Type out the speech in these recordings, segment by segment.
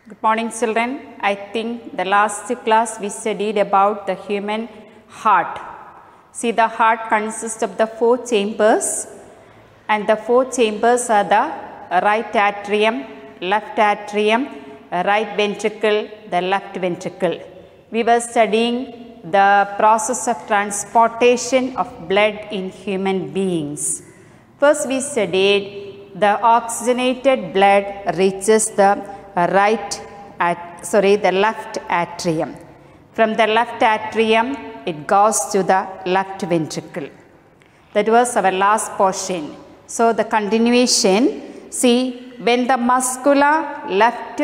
Good morning, children. I think the last class we studied about the human heart. See, the heart consists of the four chambers, and the four chambers are the right atrium, left atrium, right ventricle, the left ventricle. We were studying the process of transportation of blood in human beings. First, we studied the oxygenated blood reaches the the left atrium. From the left atrium, it goes to the left ventricle. That was our last portion. So the continuation, see, when the muscular left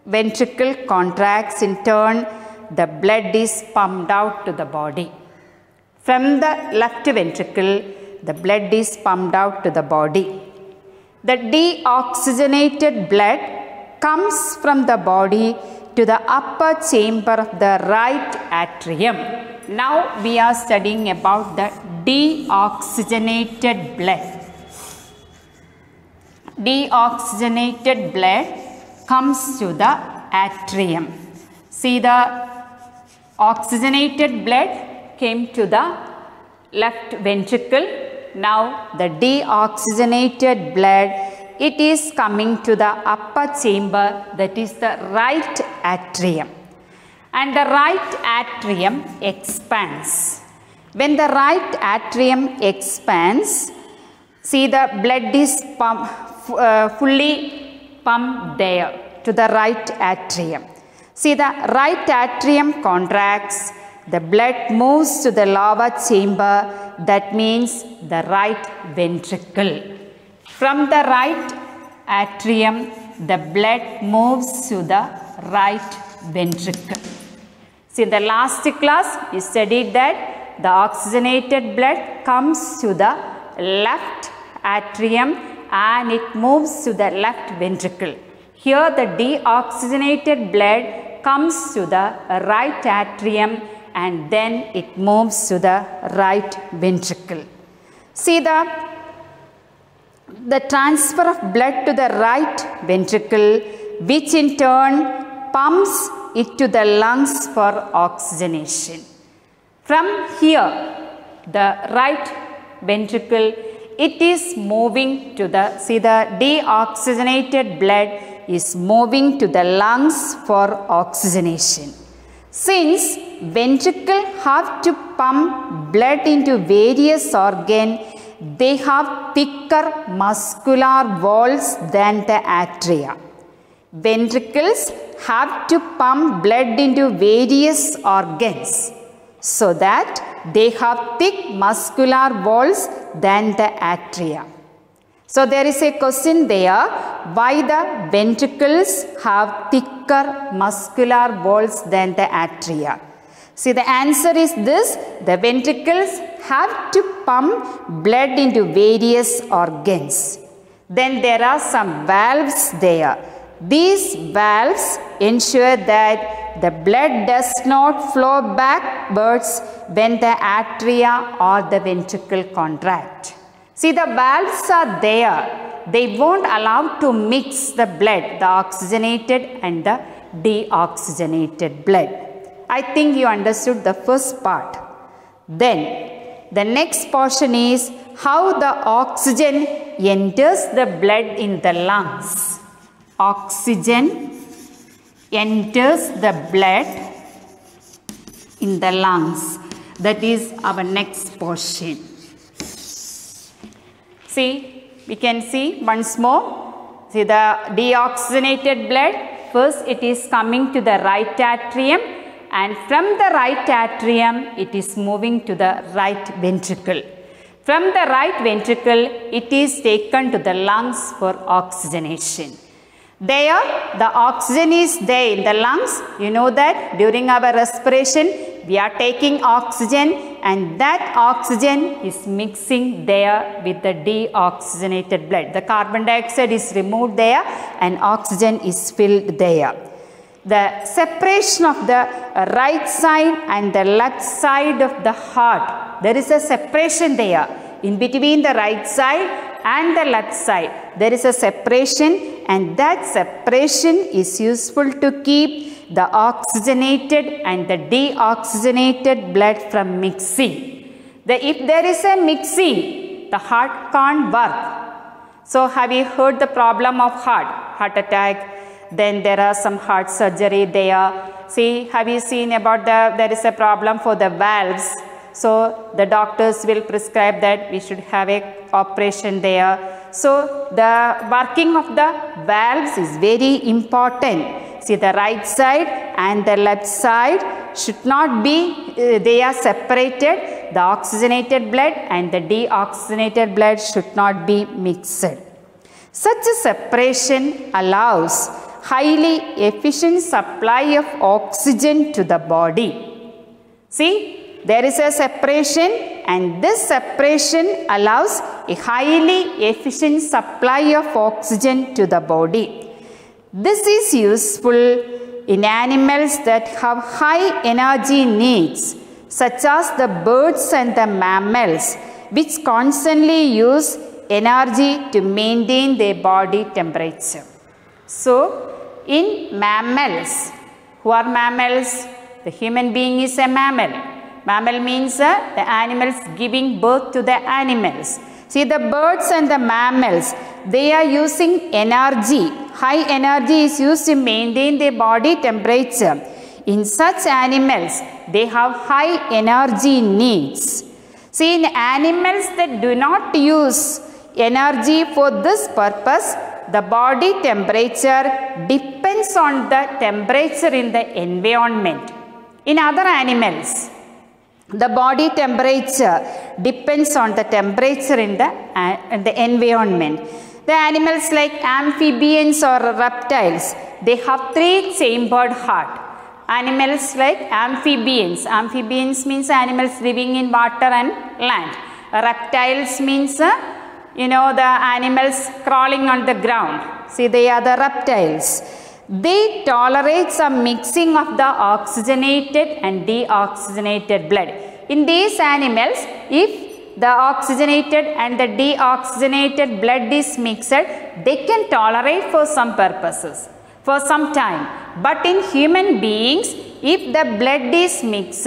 ventricle contracts, in turn, the blood is pumped out to the body. From the left ventricle, the blood is pumped out to the body. The deoxygenated blood comes from the body to the upper chamber of the right atrium. Now we are studying about the deoxygenated blood. Deoxygenated blood comes to the atrium. See, the oxygenated blood came to the left ventricle. Now the deoxygenated blood, it is coming to the upper chamber, that is the right atrium. And the right atrium expands. When the right atrium expands, see, the blood is fully pumped there to the right atrium. See, the right atrium contracts, the blood moves to the lower chamber, that means the right ventricle. From the right atrium, the blood moves to the right ventricle. See, in the last class, we studied that the oxygenated blood comes to the left atrium and it moves to the left ventricle. Here, the deoxygenated blood comes to the right atrium and then it moves to the right ventricle. See, the transfer of blood to the right ventricle, which in turn pumps it to the lungs for oxygenation. From here, the right ventricle, it is moving to the, see, the deoxygenated blood is moving to the lungs for oxygenation. Since ventricle have to pump blood into various organs, they have thicker muscular walls than the atria. Ventricles have to pump blood into various organs so that they have thick muscular walls than the atria. So there is a question there, why the ventricles have thicker muscular walls than the atria? See, the answer is this: the ventricles have to pump blood into various organs. Then there are some valves there. These valves ensure that the blood does not flow backwards when the atria or the ventricle contract. See, the valves are there. They won't allow to mix the blood, the oxygenated and the deoxygenated blood. I think you understood the first part. Then the next portion is how the oxygen enters the blood in the lungs. Oxygen enters the blood in the lungs. That is our next portion. See, we can see once more. See, the deoxygenated blood, first it is coming to the right atrium, and from the right atrium, it is moving to the right ventricle. From the right ventricle, it is taken to the lungs for oxygenation. There, the oxygen is there in the lungs. You know that during our respiration, we are taking oxygen, and that oxygen is mixing there with the deoxygenated blood. The carbon dioxide is removed there and oxygen is filled there. The separation of the right side and the left side of the heart, there is a separation there in between the right side and the left side. There is a separation and that separation is useful to keep the oxygenated and the deoxygenated blood from mixing. If there is a mixing, the heart can't work. So have you heard the problem of heart attack? Then there are some heart surgery there. See, have you seen about there is a problem for the valves. So the doctors will prescribe that we should have a operation there. So the working of the valves is very important. See, the right side and the left side should not be, they are separated. The oxygenated blood and the deoxygenated blood should not be mixed. Such a separation allows highly efficient supply of oxygen to the body. See, there is a separation, and this separation allows a highly efficient supply of oxygen to the body. This is useful in animals that have high energy needs, such as the birds and the mammals, which constantly use energy to maintain their body temperature. So, in mammals, who are mammals? The human being is a mammal. Mammal means the animals giving birth to the animals. See, the birds and the mammals, they are using energy. High energy is used to maintain their body temperature. In such animals, they have high energy needs. See, in animals that do not use energy for this purpose, the body temperature depends on the temperature in the environment. In other animals, the body temperature depends on the temperature in the environment. The animals like amphibians or reptiles, they have 3-chambered heart. Animals like amphibians. Amphibians means animals living in water and land. Reptiles means, the animals crawling on the ground. See, they are the reptiles. They tolerate some mixing of the oxygenated and deoxygenated blood. In these animals, if the oxygenated and the deoxygenated blood is mixed, they can tolerate for some purposes, for some time. But in human beings, if the blood is mixed,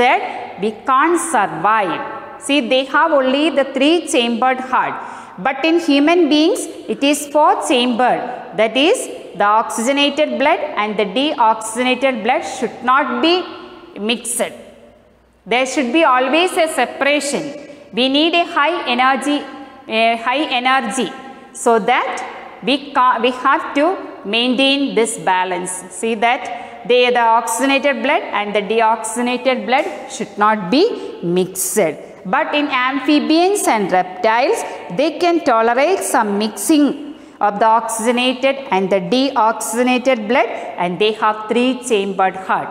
we can't survive. See, they have only the 3-chambered heart. But in human beings, it is 4-chambered. That is, the oxygenated blood and the deoxygenated blood should not be mixed. There should be always a separation. We need a high energy, so that we have to maintain this balance. See that the oxygenated blood and the deoxygenated blood should not be mixed. But in amphibians and reptiles, they can tolerate some mixing of the oxygenated and the deoxygenated blood, and they have 3-chambered heart.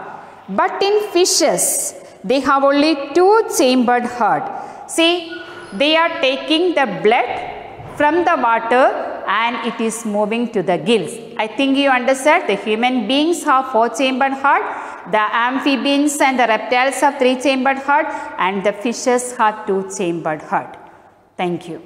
But in fishes, they have only 2-chambered heart. See, they are taking the blood from the water and it is moving to the gills. I think you understand. The human beings have 4-chambered heart, the amphibians and the reptiles have 3-chambered heart, and the fishes have 2-chambered heart. Thank you.